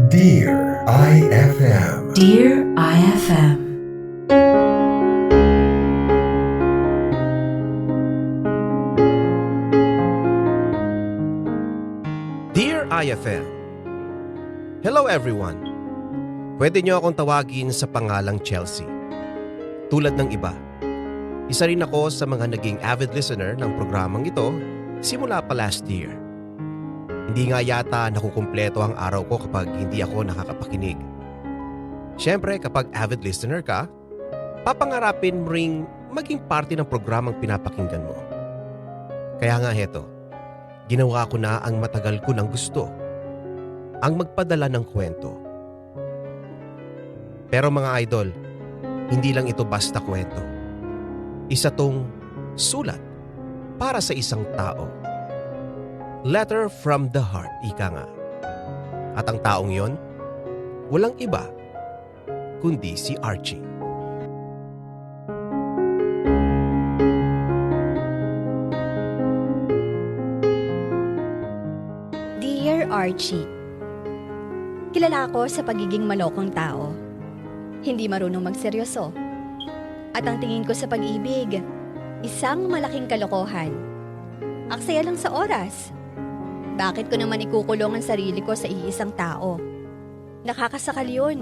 Dear IFM. Dear IFM. Dear IFM. Hello everyone. Pwede niyo akong tawagin sa pangalang Chelsea. Tulad ng iba, isa rin ako sa mga naging avid listener ng programang ito simula pa last year. Hindi nga yata nakukumpleto ang araw ko kapag hindi ako nakakapakinig. Siyempre kapag avid listener ka, papangarapin mo ring maging parte ng programang pinapakinggan mo. Kaya nga heto, ginawa ko na ang matagal ko nang gusto, ang magpadala ng kwento. Pero mga idol, hindi lang ito basta kwento. Isa tong sulat para sa isang tao. Letter from the heart, ika nga. At ang taong yon, walang iba kundi si Archie. Dear Archie, kilala ako sa pagiging malokong tao. Hindi marunong magseryoso. At ang tingin ko sa pag-ibig, isang malaking kalokohan. Aksaya lang sa oras. Bakit ko naman ikukulong ang sarili ko sa iisang tao? Nakakasakal yun.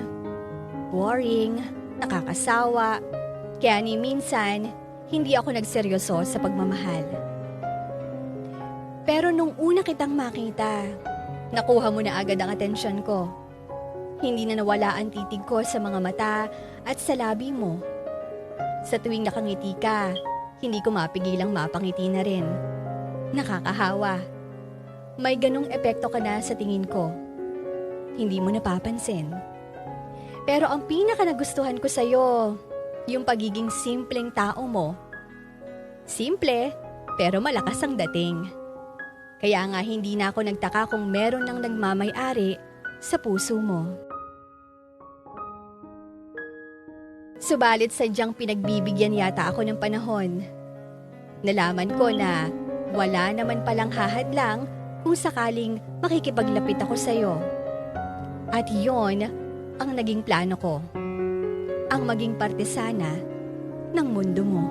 Boring, nakakasawa. Kaya ni minsan, hindi ako nagseryoso sa pagmamahal. Pero nung una kitang makita, nakuha mo na agad ang atensyon ko. Hindi na nawala ang titig ko sa mga mata at sa labi mo. Sa tuwing nakangiti ka, hindi ko mapigilang mapangiti na rin. Nakakahawa. May ganong epekto ka na sa tingin ko. Hindi mo napapansin. Pero ang pinaka nagustuhan ko sa'yo, yung pagiging simpleng tao mo. Simple, pero malakas ang dating. Kaya nga hindi na ako nagtaka kung meron nang nagmamay-ari sa puso mo. Subalit sadyang pinagbibigyan yata ako ng panahon. Nalaman ko na wala naman palang hahadlang kung sakaling makikipaglapit ako sa'yo. At yon ang naging plano ko. Ang maging parte sana ng mundo mo.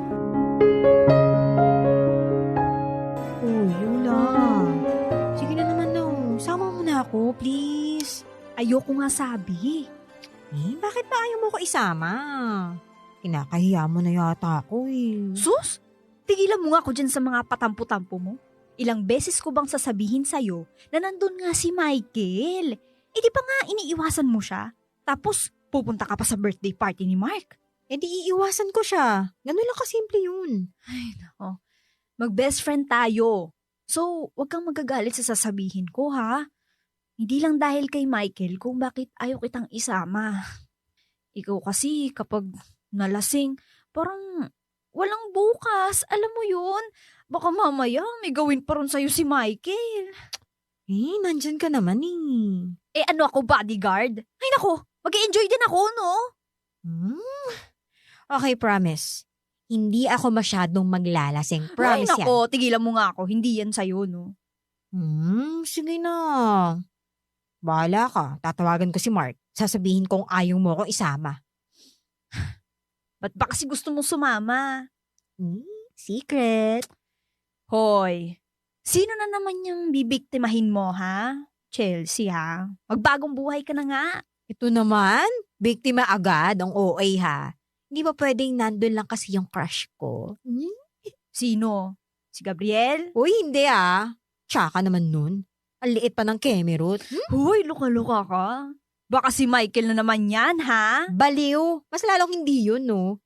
Sige na naman no. Sama mo na ako, please. Ayoko nga sabi. Bakit ba ayaw mo ko isama? Kinakahiya mo na yata ako eh. Sus! Tigilan mo nga ako dyan sa mga patampo-tampo mo. Ilang beses ko bang sasabihin sa'yo na nandun nga si Michael? Eh di pa nga iniiwasan mo siya? Tapos pupunta ka pa sa birthday party ni Mark? Eh di iiwasan ko siya. Ganun lang kasimple yun. Ay nako, mag-best friend tayo. So, wag kang magagalit sa sasabihin ko ha. Hindi lang dahil kay Michael kung bakit ayaw kitang isama. Ikaw kasi kapag nalasing, parang walang bukas. Alam mo yun? Baka mamaya may gawin pa ron sa'yo si Michael. Nandyan ka naman eh. Eh ano ako, bodyguard? Ay nako, mag-enjoy din ako, no? Okay, promise. Hindi ako masyadong maglalasing. Promise Ay nako, tigilan mo nga ako. Hindi yan sa'yo, no? Sige na. Bahala ka. Tatawagan ko si Mark. Sasabihin kong ayaw mo akong isama. Ba't ba kasi gusto mong sumama? Secret. Hoy, sino na naman yung bibiktimahin mo, ha? Chelsea, ha? Magbagong buhay ka na nga. Ito naman, biktima agad ang OA ha. Hindi ba pwedeng nandun lang kasi yung crush ko? Sino? Si Gabriel? Uy, hindi ah. Tsaka naman nun. Ang liit pa ng Kemerut. Hoy, luka-luka ka. Baka si Michael na naman yan, ha? Baliw. Mas lalong hindi yun, no?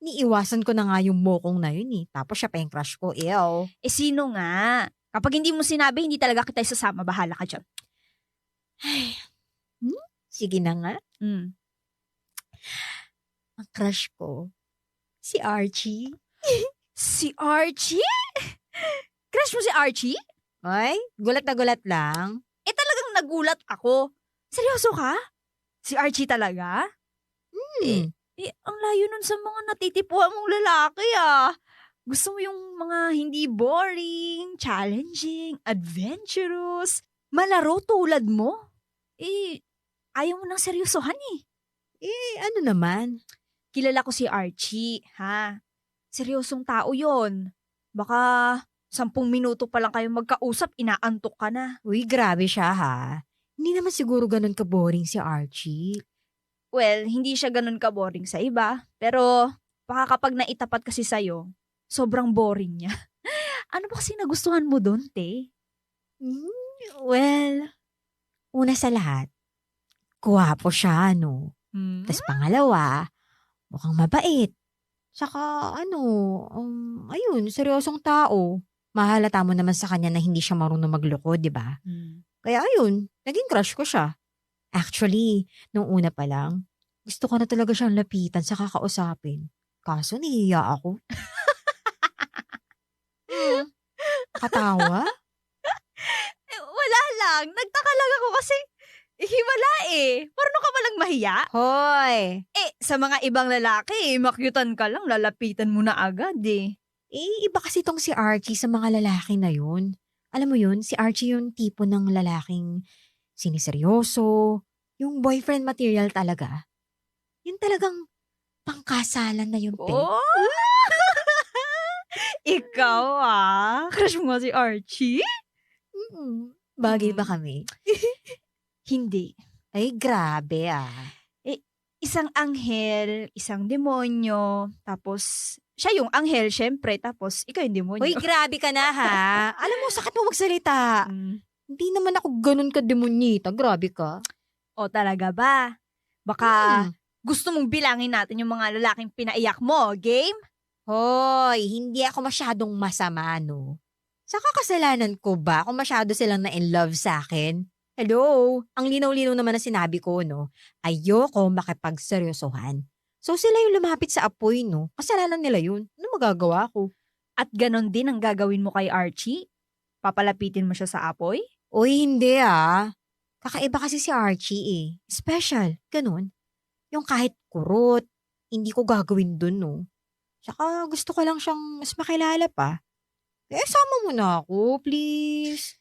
Niiwasan ko na nga yung mokong na yun eh. Tapos siya pa yung crush ko. Ew. Eh, sino nga? Kapag hindi mo sinabi, hindi talaga kita isasama. Bahala ka dyan. Sige na nga. Ang crush ko, si Archie. Si Archie? Crush mo si Archie? Ay, gulat na gulat lang. Eh, talagang nagulat ako. Seryoso ka? Si Archie talaga? Eh, ang layo nun sa mga natitipuan mong lalaki ah. Gusto mo yung mga hindi boring, challenging, adventurous, malaro tulad mo? Eh, ayaw mo ng seryosohan eh. Ano naman? Kilala ko si Archie, ha? Seryosong tao yon. Baka 10 minuto pa lang kayo magkausap, inaantok ka na. Uy, grabe siya ha. Hindi naman siguro ganun ka-boring si Archie. Well, hindi siya ganun ka-boring sa iba. Pero baka kapag naitapat kasi sa'yo, sobrang boring niya. Ano ba kasi nagustuhan mo doon, te? Well, una sa lahat, gwapo siya, no? Tapos pangalawa, mukhang mabait. Saka ayun, seryosong tao. Mahalata mo naman sa kanya na hindi siya marunong magloko, di ba? Kaya ayun, naging crush ko siya. Actually, nung una pa lang, gusto ko na talaga siyang lapitan sa kakausapin. Kaso nahihiya ako. Katawa? Wala lang. Nagtaka lang ako kasi hiwala eh. Marunong ka malang mahiya? Hoy! Sa mga ibang lalaki, makyutan ka lang, lalapitan mo na agad eh. Iba kasi tong si Archie sa mga lalaki na yun. Alam mo yun, si Archie yung tipo ng lalaking siniseryoso, yung boyfriend material talaga. Yun talagang pangkasalan na yun, te. Oh! Ikaw crush mo si Archie? Bagay ba kami? Hindi. Ay, grabe Isang anghel, isang demonyo, tapos siya yung anghel, syempre, tapos ikaw yung demonyo. Uy, grabe ka na ha. Alam mo, sakit mo magsalita. Hindi naman ako ganun ka-demonyita. Grabe ka. O talaga ba? Baka gusto mong bilangin natin yung mga lalaking pinaiyak mo, game? Hoy, hindi ako masyadong masama, no? Saka kasalanan ko ba kung masyado silang na-in love sa akin? Hello? Ang linaw-linaw naman na sinabi ko, no? Ayoko makipagseryosohan. So sila yung lumapit sa apoy, no? Kasalanan nila yun. Ano magagawa ko? At ganon din ang gagawin mo kay Archie? Papalapitin mo siya sa apoy? Uy, hindi Kakaiba kasi si Archie eh. Special, ganun. Yung kahit kurot, hindi ko gagawin dun, no? Saka gusto ko lang siyang mas makilala pa. Sama mo na ako, please.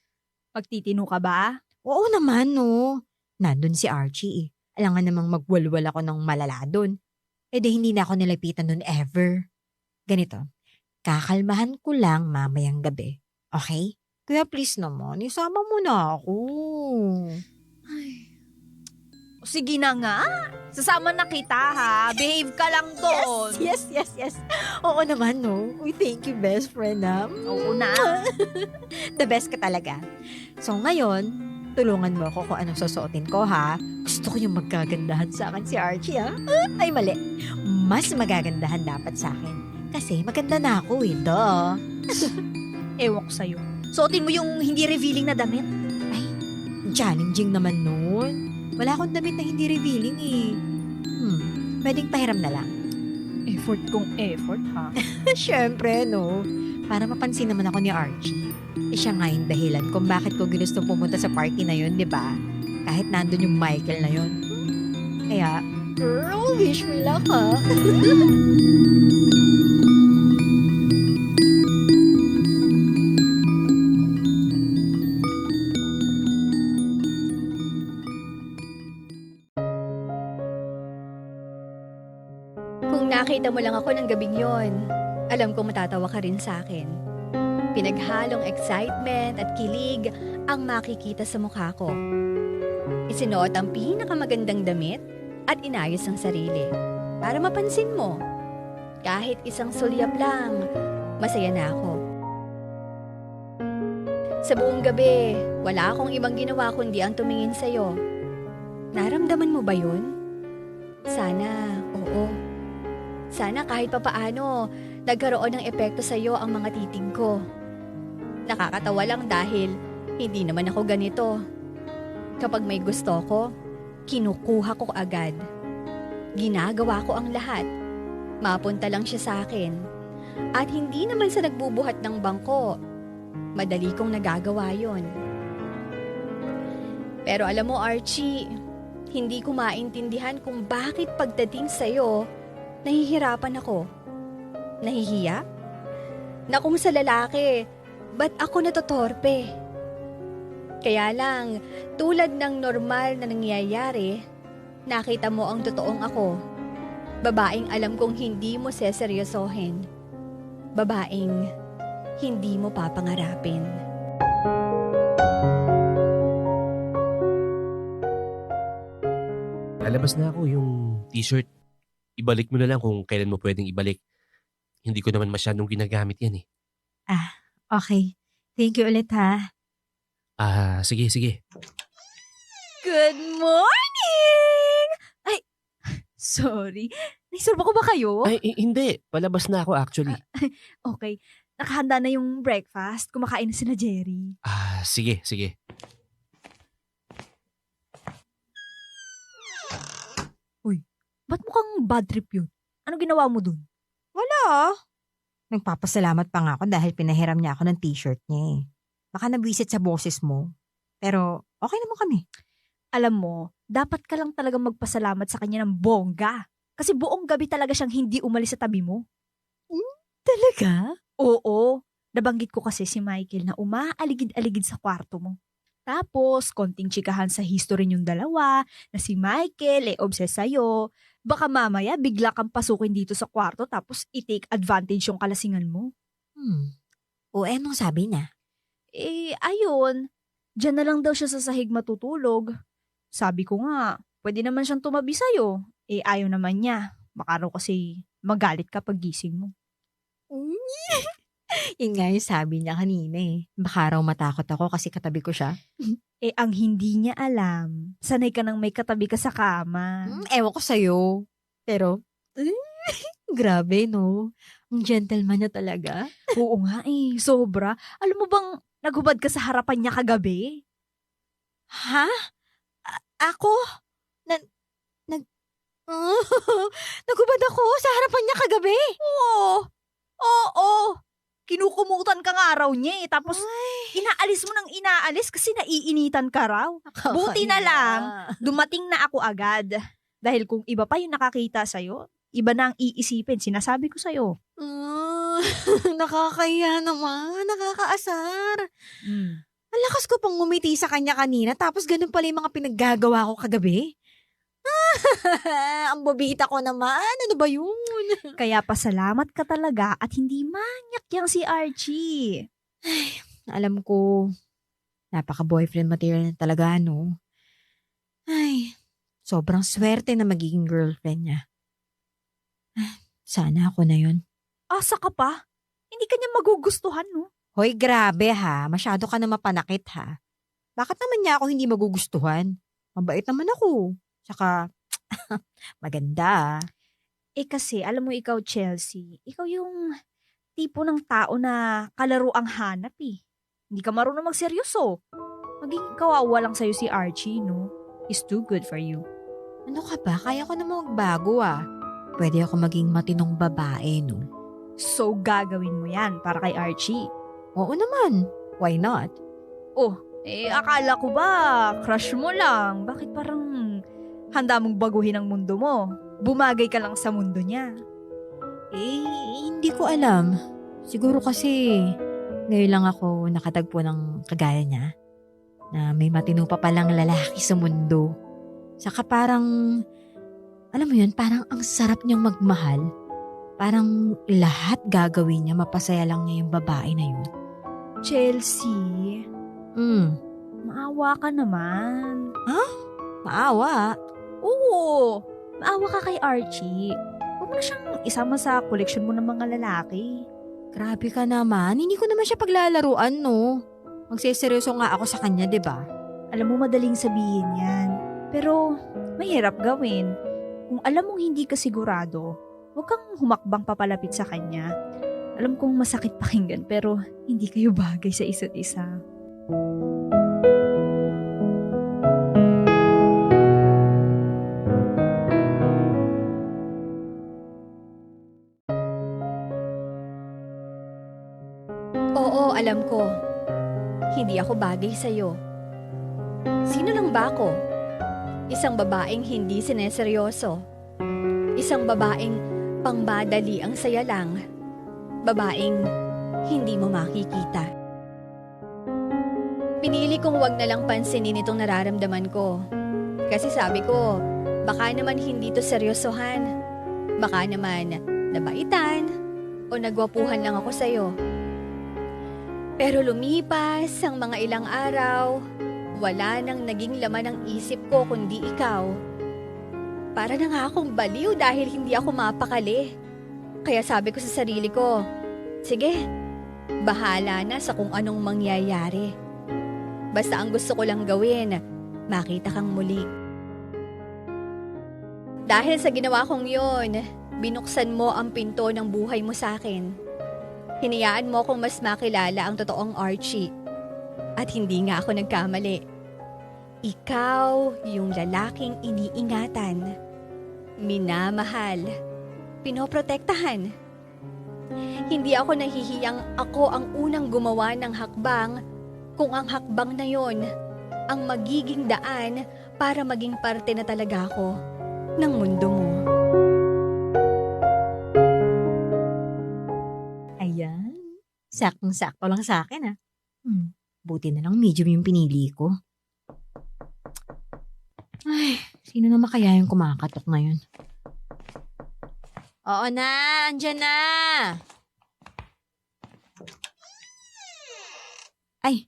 Magtitino ka ba? Oo naman, no. Nandun si Archie eh. Alangan namang magwalwal ako ng malala dun. Hindi na ako nilapitan dun ever. Ganito, kakalmahan ko lang mamayang gabi. Okay? Kaya please naman, isama mo na ako. O sige na nga. Sasama na kita ha. Behave ka lang doon. Yes. Oo naman, no. Uy, thank you, best friend, Oo na. The best ka talaga. So ngayon, tulungan mo ako kung anong susuotin ko, ha? Gusto ko yung magagandahan sa akin si Archie, ha? Ay, mali. Mas magagandahan dapat sa akin. Kasi maganda na ako, duh. Ewan ko sa'yo. Suotin mo yung hindi revealing na damit. Ay, challenging naman nun. Wala akong damit na hindi revealing, eh. Pwedeng pahiram na lang. Effort kung effort, ha? Siyempre, no? Para mapansin naman ako ni Archie. Siya nga yung dahilan kung bakit ko ginustong pumunta sa party na yun, di ba? Kahit nandun yung Michael na yun. Kaya, girl, wish me luck, ha? Kung nakita mo lang ako ng gabing yon, alam ko matatawa ka rin sa akin. Pinaghalong excitement at kilig ang makikita sa mukha ko. Isinuot ang pinakamagandang damit at inayos ang sarili para mapansin mo. Kahit isang sulyap lang, masaya na ako. Sa buong gabi, wala akong ibang ginawa kundi ang tumingin sa'yo. Naramdaman mo ba yun? Sana, oo. Sana kahit papaano, nagkaroon ng epekto sa'yo ang mga titig ko. Nakakatawa lang dahil hindi naman ako ganito. Kapag may gusto ko, kinukuha ko agad. Ginagawa ko ang lahat. Mapunta lang siya sa akin. At hindi naman sa nagbubuhat ng bangko. Madali kong nagagawa yon. Pero alam mo, Archie, hindi ko maintindihan kung bakit pagdating sa'yo, nahihirapan ako. Nahihiya? Na kung sa lalaki, ba't ako natotorpe? Kaya lang, tulad ng normal na nangyayari, nakita mo ang totoong ako. Babaeng alam kong hindi mo seseryosohin. Babaeng hindi mo papangarapin. Lalabas na ako yung t-shirt. Ibalik mo na lang kung kailan mo pwedeng ibalik. Hindi ko naman masyadong ginagamit yan eh. Okay. Thank you ulit ha. Sige. Good morning! Ay, sorry. Naisorbo ko ba kayo? Ay, hindi. Palabas na ako actually. Okay. Nakahanda na yung breakfast. Kumakain na sila Jerry. Sige. Ba't mukhang bad trip yun? Ano ginawa mo dun? Wala. Nagpapasalamat pa nga ako dahil pinahiram niya ako ng t-shirt niya eh. Baka nabisit sa boses mo. Pero okay naman kami. Alam mo, dapat ka lang talaga magpasalamat sa kanya ng bongga. Kasi buong gabi talaga siyang hindi umalis sa tabi mo. Talaga? Oo. Nabanggit ko kasi si Michael na umaaligid-aligid sa kwarto mo. Tapos, konting chikahan sa history niyong dalawa na si Michael obsessed sa'yo. Baka mamaya bigla kang pasukin dito sa kwarto tapos i-take advantage yung kalasingan mo. O anong sabi niya? Ayun. Diyan na lang daw siya sa sahig matutulog. Sabi ko nga, pwede naman siyang tumabi sa'yo. Ayaw naman niya. Baka raw kasi magalit ka pag gising mo. Yun nga yung sabi niya kanina eh. Baka raw matakot ako kasi katabi ko siya. Ang hindi niya alam, sanay ka nang may katabi ka sa kama. Ewan ko sa'yo. Pero, grabe no. Ang gentleman niya talaga. Oo nga sobra. Alam mo bang naghubad ka sa harapan niya kagabi? Ha? Ako? Nagubad ako sa harapan niya kagabi. Oo. Kinukumutan ka nga raw niya tapos inaalis mo ng inaalis kasi naiinitan ka raw. Buti na lang, dumating na ako agad. Dahil kung iba pa yung nakakita sa'yo, iba na ang iisipin. Sinasabi ko sa'yo. Nakakaya naman. Nakakaasar. Ang lakas ko pang ngumiti sa kanya kanina tapos ganun pala yung mga pinaggagawa ko kagabi. Ang bobita ko naman. Ano ba yun? Kaya pasalamat ka talaga at hindi manyak yang si Archie. Alam ko, napaka-boyfriend material na talaga, no? Sobrang swerte na magiging girlfriend niya. Sana ako na yun. Asa ka pa? Hindi ka niya magugustuhan, no? Hoy, grabe ha. Masyado ka na mapanakit ha. Bakit naman niya ako hindi magugustuhan? Mabait naman ako. Tsaka, maganda. Kasi, alam mo ikaw, Chelsea, ikaw yung tipo ng tao na kalaro ang hanap Hindi ka marunong magseryoso. Maging kawawa lang sa'yo si Archie, no? He's too good for you. Ano ka ba? Kaya ko na magbago Pwede ako maging matinong babae, no? So, gagawin mo yan para kay Archie. Oo naman. Why not? Akala ko ba, crush mo lang. Bakit parang handa mong baguhin ang mundo mo? Bumagay ka lang sa mundo niya. Hindi ko alam. Siguro kasi ngayon lang ako nakatagpo ng kagaya niya na may matino pa palang lalaki sa mundo. Saka parang, alam mo yun, parang ang sarap niyang magmahal. Parang lahat gagawin niya, mapasaya lang niya yung babae na yun. Chelsea, maawa ka naman. Maawa? Oo, maawa ka kay Archie. Huwag mo na siyang isama sa koleksyon mo ng mga lalaki. Grabe ka naman. Hindi ko naman siya paglalaruan, no? Magseseryoso nga ako sa kanya, 'di ba? Alam mo, madaling sabihin yan. Pero, mahirap gawin. Kung alam mong hindi ka sigurado, huwag kang humakbang papalapit sa kanya. Alam kong masakit pakinggan, pero hindi kayo bagay sa isa't isa. Oo, alam ko. Hindi ako bagay sa'yo. Sino lang ba ako? Isang babaeng hindi sineseryoso. Isang babaeng pangmadali ang saya lang. Babaeng hindi mo makikita. Pinili kong wag na lang pansinin itong nararamdaman ko. Kasi sabi ko, baka naman hindi to seryosohan. Baka naman nabaitan o nagwapuhan lang ako sa'yo. Pero lumipas ang mga ilang araw, wala nang naging laman ng isip ko kundi ikaw. Para na nga akong baliw dahil hindi ako mapakali. Kaya sabi ko sa sarili ko, sige, bahala na sa kung anong mangyayari. Basta ang gusto ko lang gawin, makita kang muli. Dahil sa ginawa kong yon, binuksan mo ang pinto ng buhay mo sa akin. Hinayaan mo akong mas makilala ang totoong Archie. At hindi nga ako nagkamali. Ikaw yung lalaking iniingatan, minamahal, pinoprotektahan. Hindi ako nahihiyang ako ang unang gumawa ng hakbang kung ang hakbang na yon ang magiging daan para maging parte na talaga ako ng mundo mo. Ayan. Saktong-sakto lang sa akin, ah. Buti na lang medium yung pinili ko. Ay, sino naman kaya yung kumakatok na yun? Oo na, andyan na! Ay,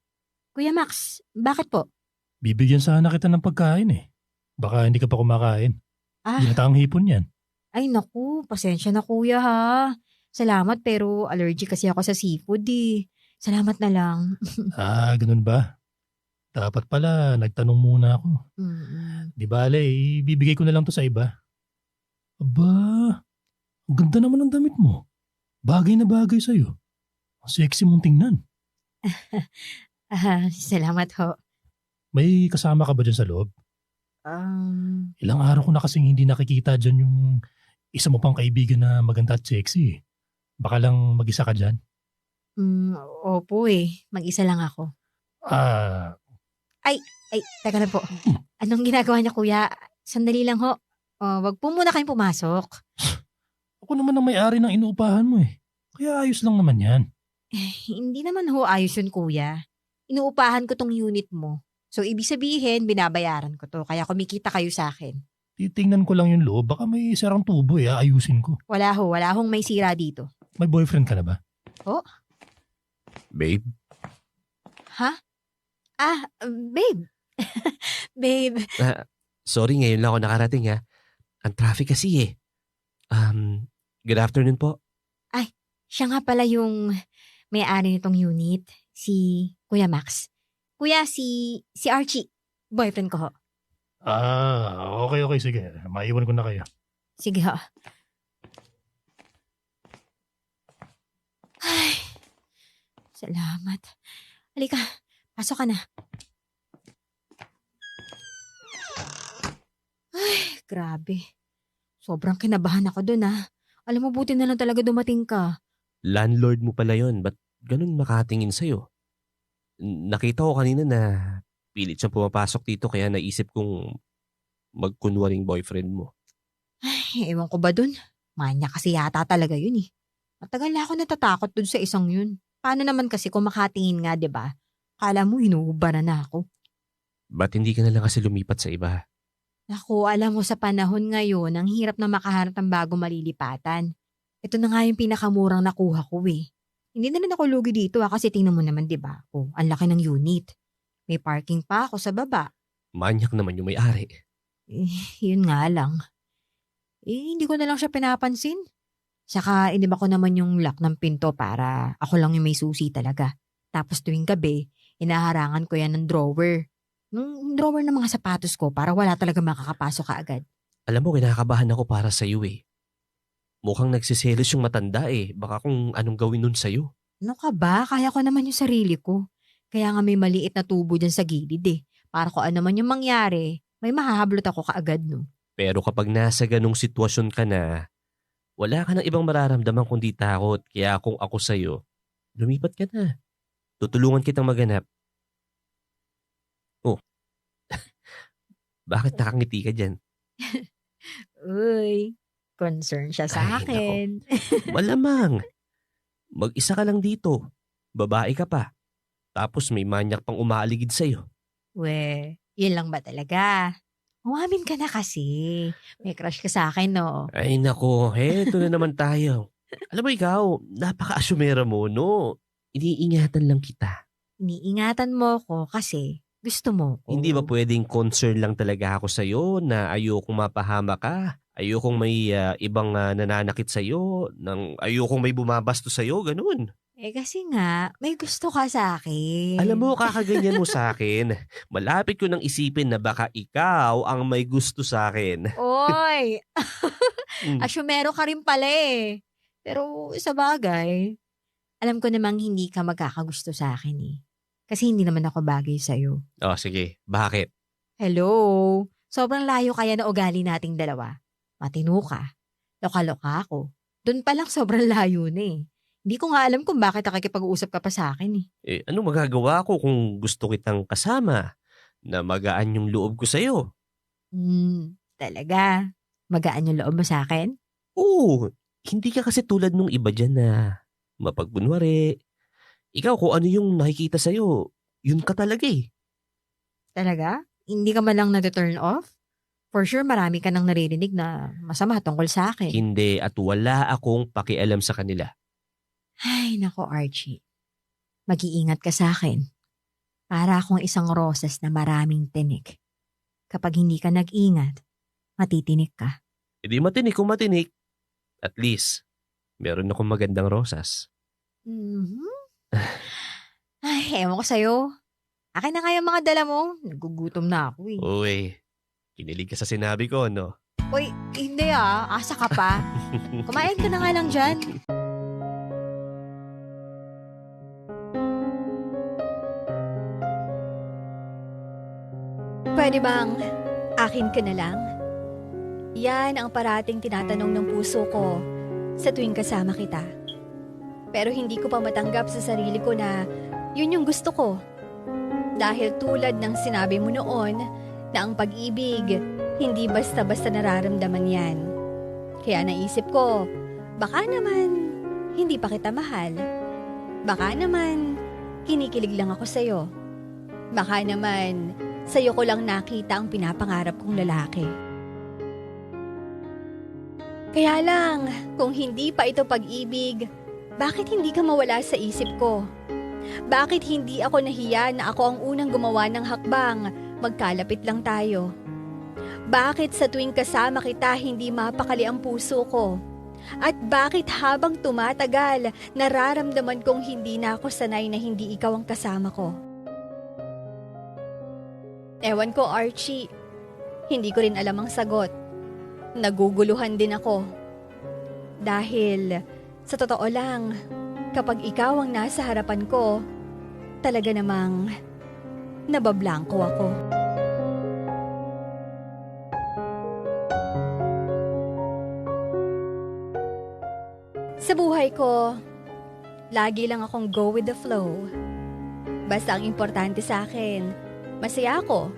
Kuya Max, bakit po? Bibigyan sana kita ng pagkain eh. Baka hindi ka pa kumakain. Ah, Ginataang hipon yan. ay naku, pasensya na kuya ha. Salamat pero allergic kasi ako sa seafood eh. Salamat na lang. Ganun ba? Dapat pala, nagtanong muna ako. Mm-mm. Di bale, ibibigay ko na lang to sa iba. Aba, ang ganda naman ng damit mo. Bagay na bagay sa'yo. Ang sexy mong tingnan. Salamat ho. May kasama ka ba dyan sa loob? Ilang araw ko na kasing hindi nakikita dyan yung isa mo pang kaibigan na maganda at sexy. Baka lang mag-isa ka dyan. Opo eh. Mag-isa lang ako. Ay, teka lang po. Anong ginagawa niya kuya? Sandali lang ho. Wag po muna kayong pumasok. Ako naman ang may-ari ng inuupahan mo eh. Kaya ayos lang naman yan. Hindi naman ho ayos yun kuya. Inuupahan ko tong unit mo. So ibig sabihin, binabayaran ko to. Kaya kumikita kayo sa akin. Titingnan ko lang yung loob. Baka may sarang tubo eh. Ayusin ko. Wala hong may sira dito. May boyfriend ka na ba? Babe, Ha? Babe. Babe. sorry ngayon lang ako nakarating ha. Ang traffic kasi eh. Good afternoon po. Siya nga pala yung may-ari nitong unit. Si Kuya Max. Kuya, si Archie. Boyfriend ko ho. Okay, sige. Maiwan ko na kayo. Sige ho. Ay, salamat. Halika, pasok ka na. Ay, grabe. Sobrang kinabahan ako dun ah. Alam mo, buti na lang talaga dumating ka. Landlord mo pala yon. Ba't ganun makatingin sa'yo? Nakita ko kanina na pilit siyang pumapasok dito kaya naisip kong magkunwaring boyfriend mo. Ay, ewan ko ba dun? Manya kasi yata talaga yun eh. Matagal na ako natatakot dun sa isang yun. Paano naman kasi kung makatingin nga, 'di ba? Kala mo hinuhubaran na ako. Ba't hindi ka na lang kasi lumipat sa iba? Naku, alam mo sa panahon ngayon, ang hirap na makahanap ng bago malilipatan. Ito na nga yung pinakamurang nakuha ko eh. Hindi na rin ako lugi dito kasi tingnan mo naman 'di ba? Oh, ang laki ng unit. May parking pa ako sa baba. Manyak naman yung may-ari. Yun nga lang. Hindi ko na lang siya pinapansin. Saka iniba ko naman yung lock ng pinto para ako lang yung may susi talaga. Tapos tuwing gabi, inaharangan ko yan ng drawer. Yung drawer ng mga sapatos ko para wala talaga makakapasok kaagad. Alam mo, kinakabahan ako para sa'yo eh. Mukhang nagsiselos yung matanda eh. Baka kung anong gawin nun sa'yo. Ano ka ba? Kaya ko naman yung sarili ko. Kaya nga may maliit na tubo dyan sa gilid eh. Para kung ano man yung mangyari, may mahahablot ako kaagad no. Pero kapag nasa ganong sitwasyon ka na, wala ka ng ibang mararamdaman kundi takot. Kaya kung ako sa'yo, lumipat ka na. Tutulungan kitang maghanap. Oh, bakit nakangiti ka dyan? Uy, concern siya sa Ay, akin. Malamang. Mag-isa ka lang dito. Babae ka pa. Tapos may manyak pang umaaligid sa'yo. We, yun lang ba talaga? Umamin ka na kasi. May crush ka sa akin, no? Ay nako, eto na naman tayo. Alam mo ikaw, napaka-asyumera mo, no? Iniingatan lang kita. Iniingatan mo ko kasi gusto mo ko. Hindi ba pwedeng concern lang talaga ako sa'yo na ayokong mapahama ka? Ayokong may ibang nananakit sa'yo? Ayokong may bumabasto sa'yo? Ganun. Kasi nga, may gusto ka sa akin. Alam mo, kakaganyan mo sa akin. Malapit ko nang isipin na baka ikaw ang may gusto sa akin. Oy! Mm. Asyumero ka rin pala eh. Pero sa bagay, alam ko namang hindi ka magkakagusto sa akin eh. Kasi hindi naman ako bagay sa'yo. Oh, sige. Bakit? Hello? Sobrang layo kaya na ugali nating dalawa. Matino ka. Loka-loka ako. Doon pa lang sobrang layo na eh. Hindi ko nga alam kung bakit nakikipag-uusap ka pa sa akin eh. Ano magagawa ko kung gusto kitang kasama? Na magaan yung loob ko sa'yo. Talaga? Magaan yung loob mo sa akin? Oo. Hindi ka kasi tulad nung iba dyan na mapagkunwari. Ikaw kung ano yung nakikita sa'yo, yun ka talaga eh. Talaga? Hindi ka man lang na-turn off? For sure, marami ka nang naririnig na masama tungkol sa akin. Hindi at wala akong pakialam sa kanila. Ay, nako Archie. Mag-iingat ka sa akin. Para akong isang rosas na maraming tinik. Kapag hindi ka nag-ingat, matitinik ka. Hindi matinik kung matinik. At least, meron akong magandang rosas. Ay, ewan ko sa'yo. Akin na kaya mga dala mo. Nagugutom na ako eh. Uy, kinilig ka sa sinabi ko, no? Uy, hindi asa ka pa. Kumain ka na nga lang dyan. Pwede bang akin ka na lang? Yan ang parating tinatanong ng puso ko sa tuwing kasama kita. Pero hindi ko pa matanggap sa sarili ko na yun yung gusto ko. Dahil tulad ng sinabi mo noon na ang pag-ibig, hindi basta-basta nararamdaman yan. Kaya naisip ko, baka naman hindi pa kita mahal. Baka naman kinikilig lang ako sa'yo. Baka naman sa'yo ko lang nakita ang pinapangarap kong lalaki. Kaya lang, kung hindi pa ito pag-ibig, bakit hindi ka mawala sa isip ko? Bakit hindi ako nahiya na ako ang unang gumawa ng hakbang, magkalapit lang tayo? Bakit sa tuwing kasama kita hindi mapakali ang puso ko? At bakit habang tumatagal, nararamdaman kong hindi na ako sanay na hindi ikaw ang kasama ko? Ewan ko, Archie. Hindi ko rin alam ang sagot. Naguguluhan din ako. Dahil, sa totoo lang, kapag ikaw ang nasa harapan ko, talaga namang nabablangko ako. Sa buhay ko, lagi lang akong go with the flow. Basta ang importante sa akin, masaya ako.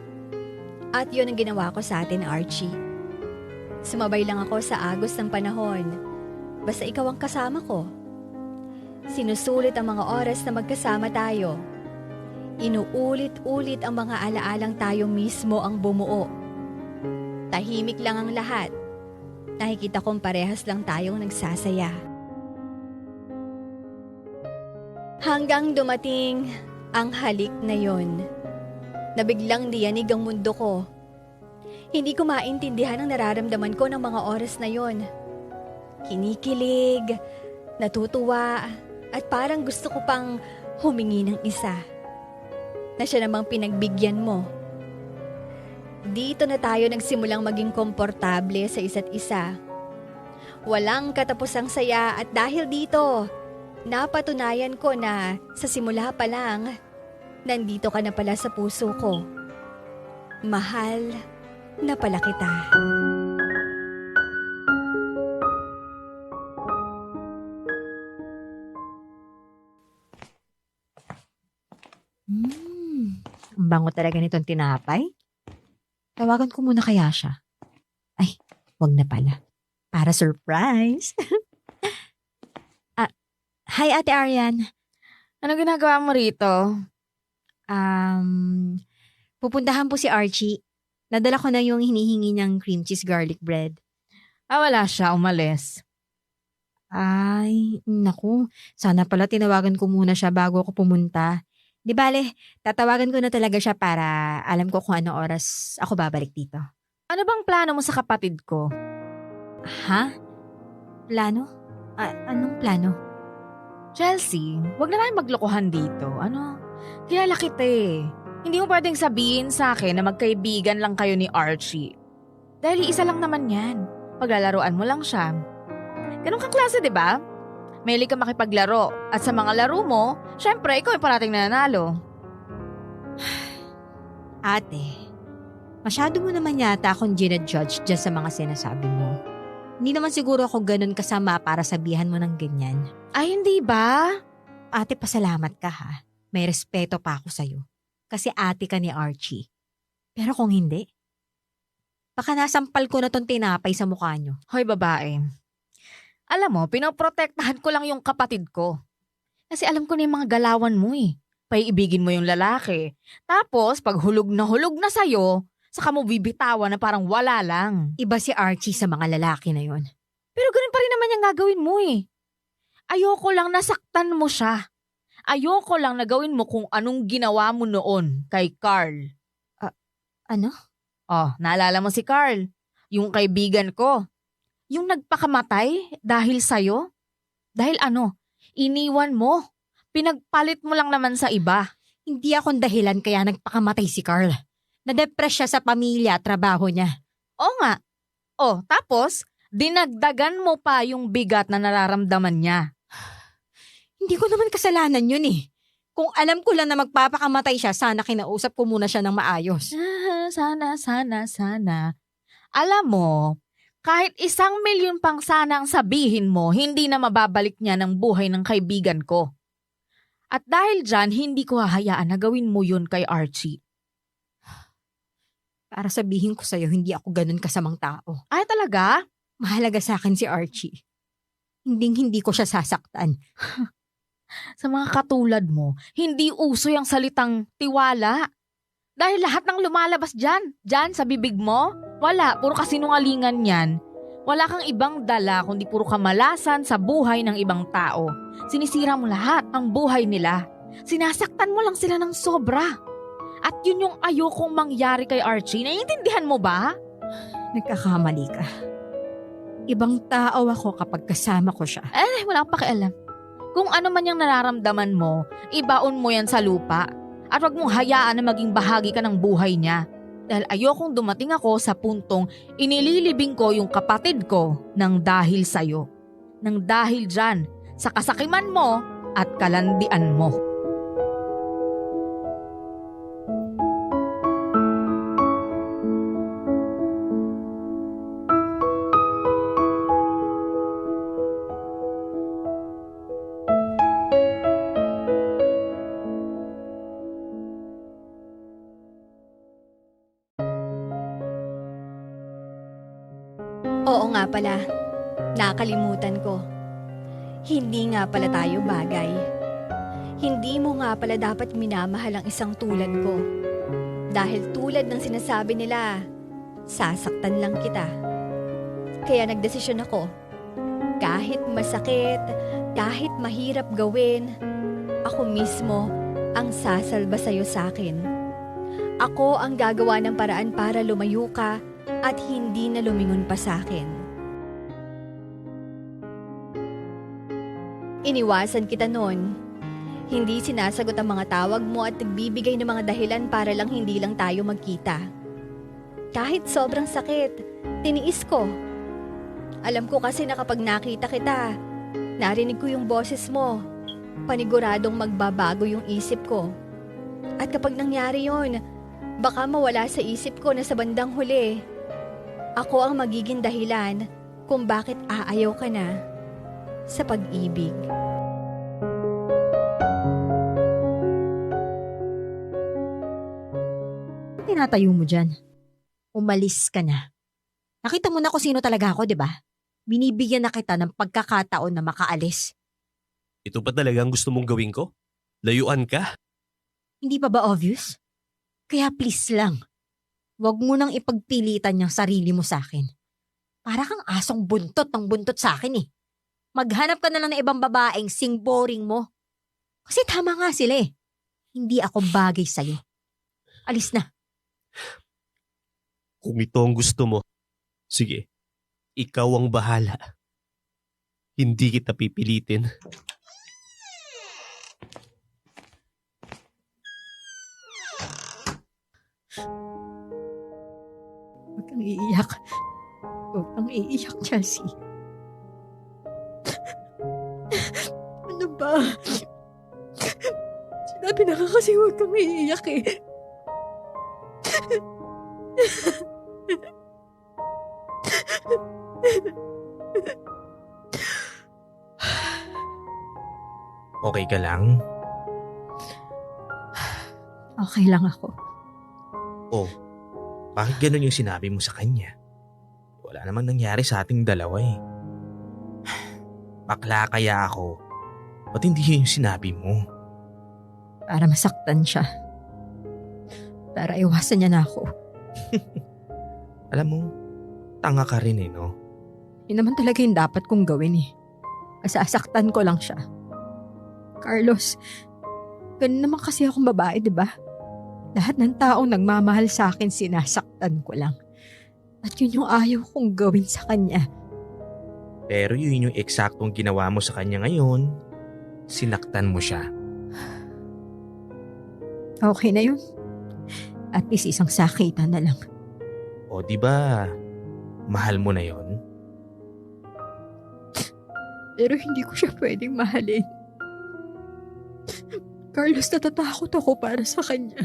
At yun ang ginawa ko sa atin, Archie. Sumabay lang ako sa agos ng panahon. Basta ikaw ang kasama ko. Sinusulit ang mga oras na magkasama tayo. Inuulit-ulit ang mga alaalang tayo mismo ang bumuo. Tahimik lang ang lahat. Nakikita kong parehas lang tayong nagsasaya. Hanggang dumating ang halik na yon. Nabiglang diyanig ang mundo ko. Hindi ko maintindihan ang nararamdaman ko ng mga oras na yon. Kinikilig, natutuwa, at parang gusto ko pang humingi ng isa. Na siya namang pinagbigyan mo. Dito na tayo nagsimulang maging komportable sa isa't isa. Walang katapusang saya at dahil dito, napatunayan ko na sa simula pa lang, nandito ka na pala sa puso ko. Mahal na pala kita. Ang bango talaga nitong tinapay. Tawagan ko muna kaya siya. Ay, wag na pala. Para surprise. Hi, Ate Arian. Ano ginagawa mo rito? Pupuntahan po si Archie. Nadala ko na yung hinihingi niyang cream cheese garlic bread. Wala siya, umalis. Ay, naku. Sana pala tinawagan ko muna siya bago ako pumunta. Di bale, tatawagan ko na talaga siya para alam ko kung anong oras ako babalik dito. Ano bang plano mo sa kapatid ko? Ha? Plano? Anong plano? Chelsea, wag na tayo maglokohan dito. Kilala kita eh. Hindi mo pwedeng sabihin sa akin na magkaibigan lang kayo ni Archie. Dahil isa lang naman yan. Paglalaroan mo lang siya. Ganun kang klase, di ba? Mahilig ka makipaglaro. At sa mga laro mo, syempre, ikaw ay parating nananalo. Ate, masyado mo naman yata akong ginajudge dyan sa mga sinasabi mo. Hindi naman siguro ako ganun kasama para sabihan mo ng ganyan. Ay, hindi ba? Ate, pasalamat ka ha. May respeto pa ako sa'yo. Kasi ate ka ni Archie. Pero kung hindi, baka nasampal ko na tong tinapay sa mukha nyo. Hoy, babae. Alam mo, pinoprotektahan ko lang yung kapatid ko. Kasi alam ko na yung mga galawan mo eh. Paiibigin mo yung lalaki. Tapos, pag hulog na sa'yo, saka mo bibitawan na parang wala lang. Iba si Archie sa mga lalaki na yon. Pero ganun pa rin naman yung gagawin mo eh. Ayoko lang nasaktan mo siya. Ayoko lang na gawin mo kung anong ginawa mo noon kay Carl. Ano? Naalala mo si Carl? Yung kaibigan ko. Yung nagpakamatay dahil sa'yo? Dahil iniwan mo. Pinagpalit mo lang naman sa iba. Hindi akong dahilan kaya nagpakamatay si Carl. Na-depress siya sa pamilya at trabaho niya. Oo nga. Tapos, dinagdagan mo pa yung bigat na nararamdaman niya. Hindi ko naman kasalanan yun eh. Kung alam ko lang na magpapakamatay siya, sana kinausap ko muna siya ng maayos. Sana. Alam mo, kahit 1,000,000 pang sana ang sabihin mo, hindi na mababalik niya ng buhay ng kaibigan ko. At dahil dyan, hindi ko hahayaan na gawin mo yun kay Archie. Para sabihin ko sa'yo, hindi ako ganun kasamang tao. Ay, talaga? Mahalaga sa akin si Archie. Hindi ko siya sasaktan. Sa mga katulad mo, hindi uso yung salitang tiwala. Dahil lahat ng lumalabas dyan sa bibig mo, wala, puro kasinungalingan yan. Wala kang ibang dala kundi puro kamalasan sa buhay ng ibang tao. Sinisira mo lahat ang buhay nila. Sinasaktan mo lang sila ng sobra. At yun yung ayokong mangyari kay Archie. Naiintindihan mo ba? Nagkakamali ka. Ibang tao ako kapag kasama ko siya. Wala akong pakialam. Kung ano man yung nararamdaman mo, ibaon mo yan sa lupa. At wag mong hayaan na maging bahagi ka ng buhay niya. Dahil ayokong dumating ako sa puntong inililibing ko yung kapatid ko ng dahil sa'yo. Nang dahil dyan, sa kasakiman mo at kalandian mo. Oo nga pala, nakalimutan ko. Hindi nga pala tayo bagay. Hindi mo nga pala dapat minamahal ang isang tulad ko. Dahil tulad ng sinasabi nila, sasaktan lang kita. Kaya nagdesisyon ako. Kahit masakit, kahit mahirap gawin, ako mismo ang sasalba sa'yo sa'kin. Ako ang gagawa ng paraan para lumayo ka at hindi na lumingon pa sa'kin. Iniwasan kita noon. Hindi sinasagot ang mga tawag mo at nagbibigay ng mga dahilan para lang hindi lang tayo magkita. Kahit sobrang sakit, tiniis ko. Alam ko kasi na kapag nakita kita, narinig ko yung boses mo. Paniguradong magbabago yung isip ko. At kapag nangyari yon, baka mawala sa isip ko na sa bandang huli, ako ang magiging dahilan kung bakit aayaw ka na sa pag-ibig. Tinatayo mo dyan. Umalis ka na. Nakita mo na kung sino talaga ako, di ba? Binibigyan na kita ng pagkakataon na makaalis. Ito pa talaga ang gusto mong gawin ko? Layuan ka? Hindi pa ba obvious? Kaya please lang, wag mo nang ipagpilitan yung sarili mo sa akin. Para kang asong buntot ng buntot sa akin eh. Maghanap ka na lang ng ibang babaeng sing boring mo. Kasi tama nga sila eh. Hindi ako bagay sa'yo. Alis na. Kung ito ang gusto mo, sige, ikaw ang bahala. Hindi kita pipilitin. Huwag kang iiyak. Huwag kang iiyak, Chelsea. Ano ba? Sinabi na ka kasi huwag kang iiyak eh. Okay ka lang? Okay lang ako. Oh, bakit ganun yung sinabi mo sa kanya? Wala namang nangyari sa ating dalawa eh. Bakla kaya ako. Ba't hindi yun yung sinabi mo? Para masaktan siya. Para iwasan niya na ako. Alam mo, tanga ka rin eh, no? Yun naman talaga yung dapat kong gawin eh. Sasaktan ko lang siya. Carlos, ganun naman kasi akong babae, di ba? Lahat ng taong nagmamahal sa akin, sinasaktan ko lang. At yun yung ayaw kong gawin sa kanya. Pero yun yung eksaktong ginawa mo sa kanya ngayon. Sinaktan mo siya. Okay na yun. At least isang sakitan na lang. O di ba mahal mo na yon? Pero hindi ko siya pwedeng mahalin. Carlos, natatakot ako para sa kanya.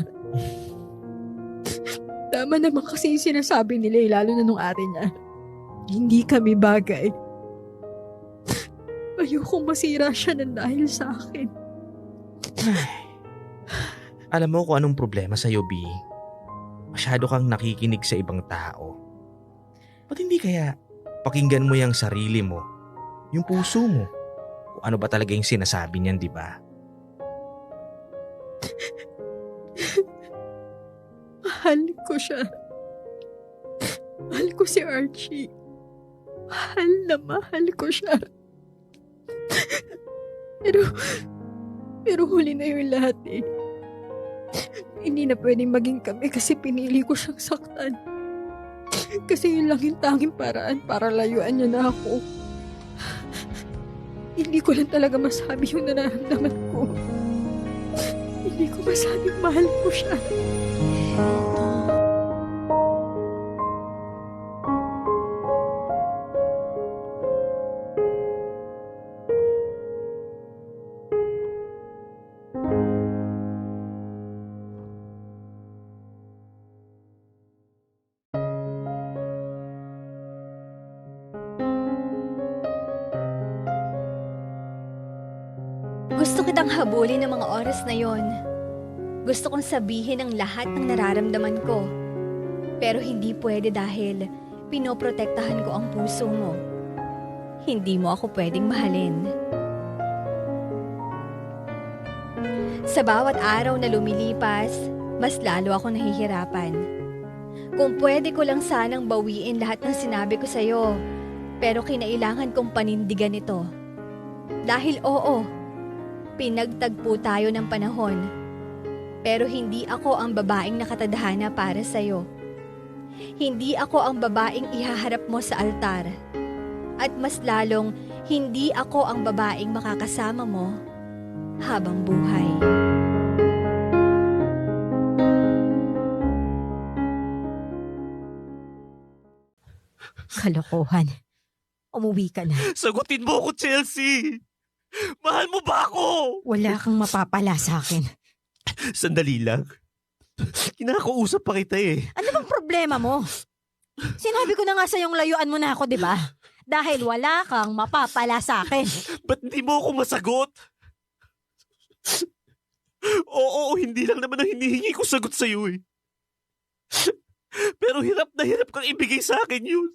Tama naman kasi yung sinasabi nila, lalo na nung ate niya. Hindi kami bagay. Ayokong masira siya ng dahil sa akin. Alam mo kung anong problema sa'yo, B? Masyado kang nakikinig sa ibang tao. Ba't hindi kaya pakinggan mo yung sarili mo, yung puso mo, kung ano ba talaga yung sinasabi niyan, di ba? Mahal ko siya. Mahal ko si Archie. Mahal na mahal ko siya. Pero huli na yung lahat eh. Hindi na pwedeng maging kami kasi pinili ko siyang saktan. Kasi yun lang yung tanging paraan para layuan niya na ako. Hindi ko lang talaga masabi yung nararamdaman ko. Hindi ko masabing mahal ko siya. Gusto kitang habulin ng mga oras na yon. Gusto kong sabihin ang lahat ng nararamdaman ko. Pero hindi pwede dahil pinoprotektahan ko ang puso mo. Hindi mo ako pwedeng mahalin. Sa bawat araw na lumilipas, mas lalo ako nahihirapan. Kung pwede ko lang sanang bawiin lahat ng sinabi ko sa'yo, pero kinailangan kong panindigan ito. Dahil oo, pinagtagpo tayo ng panahon. Pero hindi ako ang babaeng nakatadhana para sa'yo. Hindi ako ang babaeng ihaharap mo sa altar. At mas lalong, hindi ako ang babaeng makakasama mo habang buhay. Kalokohan. Umuwi ka na. Sagutin mo ako, Chelsea! Mahal mo ba ako? Wala kang mapapala sa akin. Sandali lang. Kinakausap pa kita eh. Ano bang problema mo? Sinabi ko na nga sa'yong layuan mo na ako, di ba? Dahil wala kang mapapala sa akin. Ba't hindi mo ako masagot? Oo, hindi lang naman ang hinihingi ko sagot sa'yo eh. Pero hirap na hirap kang ibigay sa akin yun.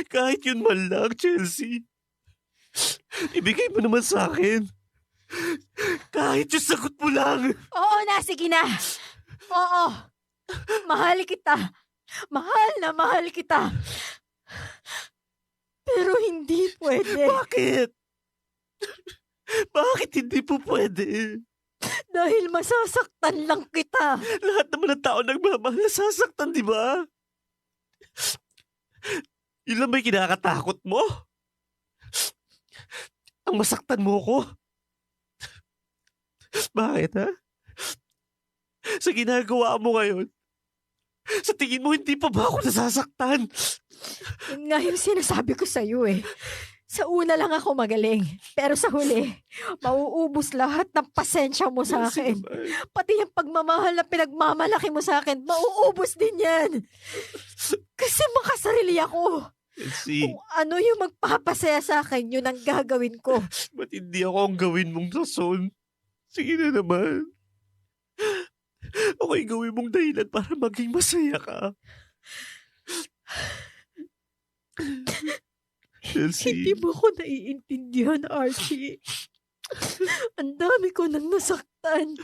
Kahit yun man lang, Chelsea. Ibigay mo naman sa akin. Kahit yung sagot mo lang. Oo na, sige na. Oo. Mahal kita. Mahal na mahal kita. Pero hindi pwede. Bakit? Bakit hindi po pwede? Dahil masasaktan lang kita. Lahat naman ng tao nagmamahal nasasaktan, di ba? Yun lang ba yung kinakatakot mo? Ang masaktan mo ko? Bakit, ha? Sa ginagawa mo ngayon, sa tingin mo hindi pa ba ako nasasaktan? Yun nga yung sinasabi ko sa'yo eh. Sa una lang ako magaling. Pero sa huli, mauubos lahat ng pasensya mo sa akin. Pati yung pagmamahal na pinagmamalaki mo sa akin, mauubos din yan. Kasi makasarili ako. Elsie, Kung ano yung magpapasaya sa akin, yun ang gagawin ko. ba't hindi ako ang gawin mong rason? Sige na naman. Ako'y gawin mong dahilan para maging masaya ka. Elsie. Hindi mo ko naiintindihan, Archie. Ang dami ko nang nasaktan.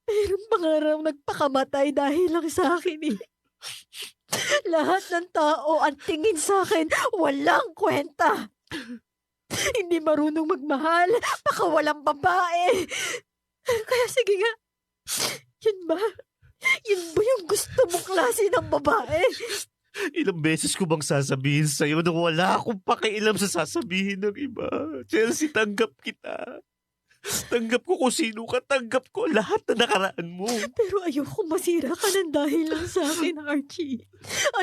Meron pa nga raw nagpakamatay dahil lang sa akin eh. Lahat ng tao ang tingin sa akin walang kwenta. Hindi marunong magmahal, pakawalang babae. Kaya sige nga, yun ba? Yun ba yung gusto mong klase ng babae? Ilang beses ko bang sasabihin sa'yo na wala akong pakialam sa sasabihin ng iba? Chelsea, tanggap kita. Tanggap ko kung sino ka, tanggap ko lahat na nakaraan mo. Pero ayoko masira ka ng dahil lang sa akin, Archie.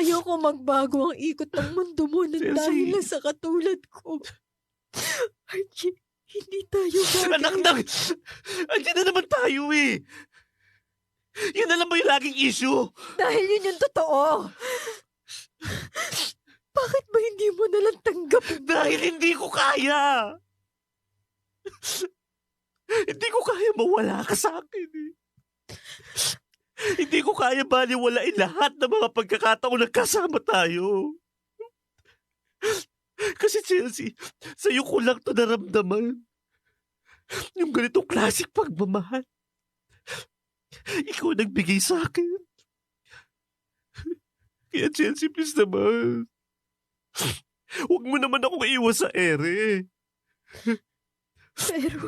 Ayoko magbago ang ikot ng mundo mo ng Chelsea. dahil lang sa katulad ko. Archie, hindi tayo bagay. Anak na, andyan na naman tayo eh. Yun na lang ba yung laging issue? Dahil yun yung totoo. Bakit ba hindi mo nalang tanggapin? Dahil hindi ko kaya. Hindi ko kaya mawala ka sa akin eh. Hindi ko kaya baliwalain lahat ng mga pagkakataon nagkasama tayo. Kasi Chelsea, sa'yo ko lang ito naramdaman. Yung ganitong klaseng pagmamahal. Ikaw nagbigay sa akin. Kaya Chelsea, please naman. Huwag mo naman akong iwan sa ere. Pero,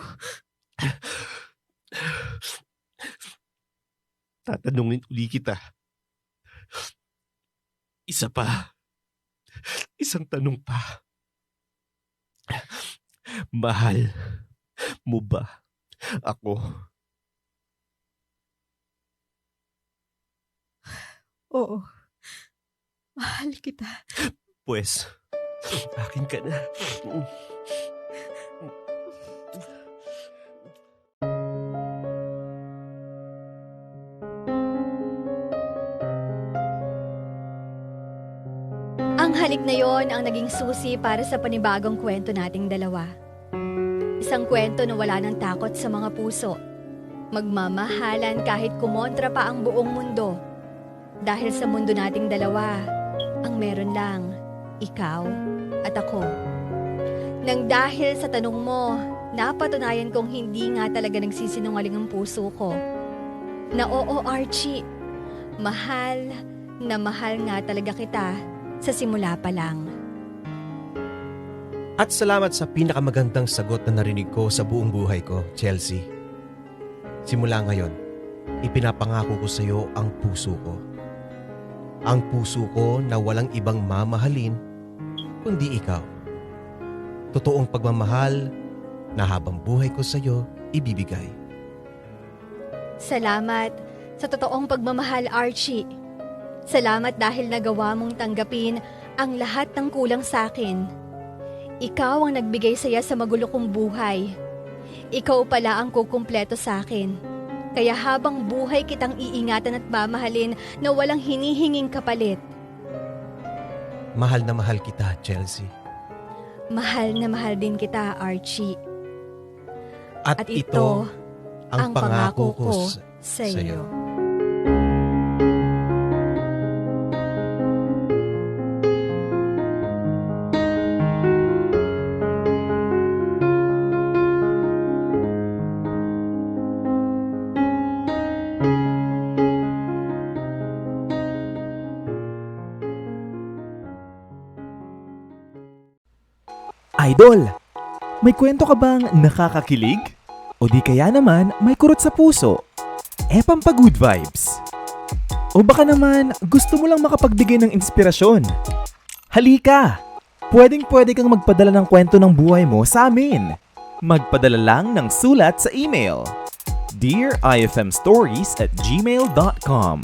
Tatanungin uli kita. Isa pa. Isang tanong pa. Mahal mo ba ako? oo. Mahal kita. Pues, akin ka na. Ang halik na yon ang naging susi para sa panibagong kwento nating dalawa. Isang kwento na wala ng takot sa mga puso. Magmamahalan kahit kumontra pa ang buong mundo. Dahil sa mundo nating dalawa, ang meron lang, ikaw at ako. Nang dahil sa tanong mo, napatunayan kong hindi nga talaga nagsisinungaling ang puso ko. Na oo, Archie, mahal na mahal nga talaga kita sa simula pa lang. At salamat sa pinakamagandang sagot na narinig ko sa buong buhay ko, Chelsea. Simula ngayon, ipinapangako ko sa iyo ang puso ko. Ang puso ko na walang ibang mamahalin kundi ikaw. Totoong pagmamahal na habang buhay ko sa iyo ibibigay. Salamat sa totoong pagmamahal, Archie. Salamat dahil nagawa mong tanggapin ang lahat ng kulang sa akin. Ikaw ang nagbigay saya sa magulo kong buhay. Ikaw pala ang kukumpleto sa akin. Kaya habang buhay kitang iingatan at mamahalin na walang hinihinging kapalit. Mahal na mahal kita, Chelsea. Mahal na mahal din kita, Archie. At ito ang pangako ko sa iyo. Idol, may kwento ka bang nakakakilig? O di kaya naman may kurot sa puso? Pampa-good vibes. O baka naman gusto mo lang makapagbigay ng inspirasyon? Halika! Pwedeng-pwede kang magpadala ng kwento ng buhay mo sa amin. Magpadala lang ng sulat sa email dearifmstories@gmail.com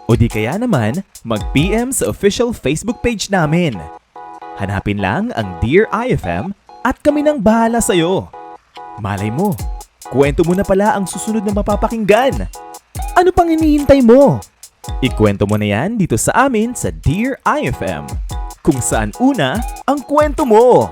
o di kaya naman mag-PM sa official Facebook page namin. Hanapin lang ang Dear IFM at kami nang bahala sa'yo. Malay mo, kwento mo na pala ang susunod na mapapakinggan. Ano pang hinihintay mo? Ikwento mo na yan dito sa amin sa Dear IFM, kung saan una ang kwento mo.